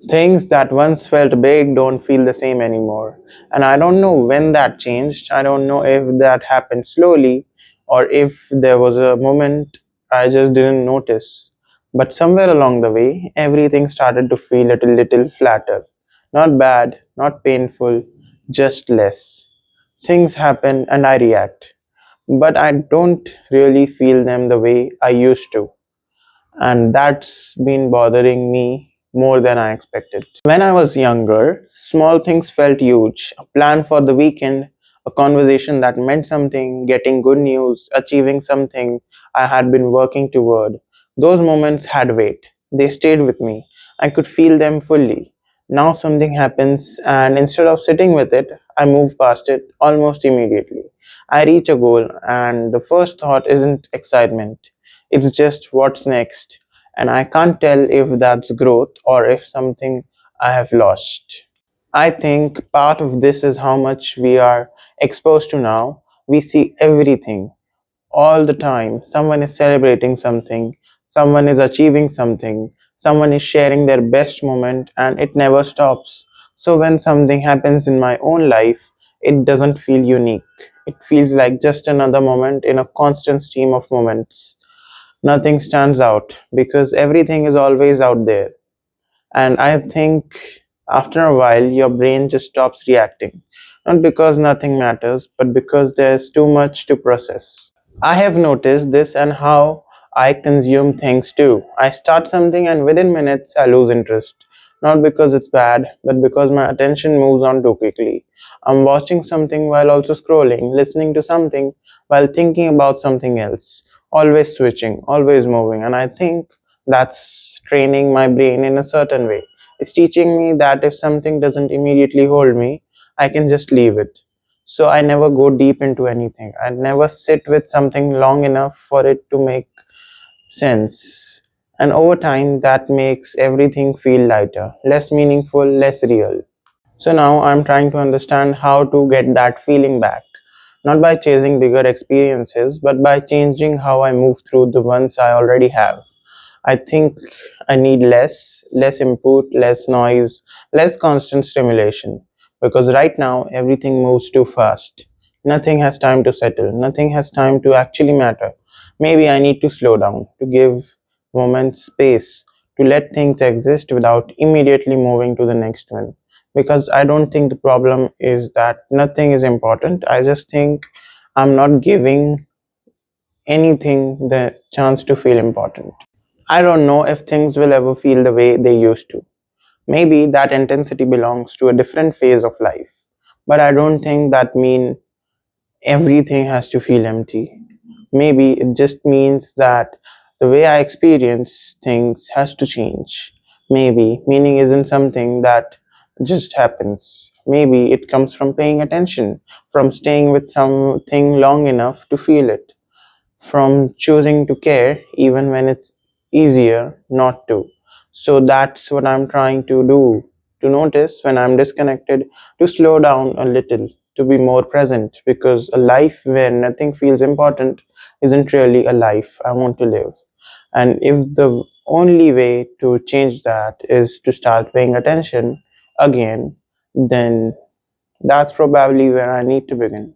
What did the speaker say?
Things that once felt big don't feel the same anymore. And I don't know when that changed. I don't know if that happened slowly or if there was a moment I just didn't notice. But somewhere along the way, everything started to feel a little flatter. Not bad, not painful, just less. Things happen and I react. But I don't really feel them the way I used to, and that's been bothering me more than I expected. When I was younger, small things felt huge. A plan for the weekend, a conversation that meant something, getting good news, achieving something I had been working toward. Those moments had weight. They stayed with me. I could feel them fully. Now something happens, and instead of sitting with it, I move past it almost immediately. I reach a goal, and the first thought isn't excitement. It's just what's next, and I can't tell if that's growth or if something I have lost. I think part of this is how much we are exposed to now. We see everything all the time. Someone is celebrating something, someone is achieving something, someone is sharing their best moment, and it never stops. So when something happens in my own life, it doesn't feel unique. It feels like just another moment in a constant stream of moments. Nothing stands out because everything is always out there. And I think after a while, your brain just stops reacting. Not because nothing matters, but because there's too much to process. I have noticed this and how I consume things too. I start something and within minutes I lose interest. Not because it's bad, but because my attention moves on too quickly. I'm watching something while also scrolling, listening to something while thinking about something else. Always switching, always moving. And I think that's training my brain in a certain way. It's teaching me that if something doesn't immediately hold me, I can just leave it. So I never go deep into anything. I never sit with something long enough for it to make sense. And over time, that makes everything feel lighter, less meaningful, less real. So now I'm trying to understand how to get that feeling back. Not by chasing bigger experiences, but by changing how I move through the ones I already have. I think I need less input, less noise, less constant stimulation. Because right now, everything moves too fast. Nothing has time to settle, nothing has time to actually matter. Maybe I need to slow down, to give moments space, to let things exist without immediately moving to the next one. Because I don't think the problem is that nothing is important. I just think I'm not giving anything the chance to feel important. I don't know if things will ever feel the way they used to. Maybe that intensity belongs to a different phase of life. But I don't think that means everything has to feel empty. Maybe it just means that the way I experience things has to change. Maybe meaning isn't something that just happens. Maybe it comes from paying attention, from staying with something long enough to feel it, from choosing to care even when it's easier not to. So that's what I'm trying to do, to notice when I'm disconnected, to slow down a little, to be more present, because a life where nothing feels important isn't really a life I want to live. And if the only way to change that is to start paying attention again, then that's probably where I need to begin.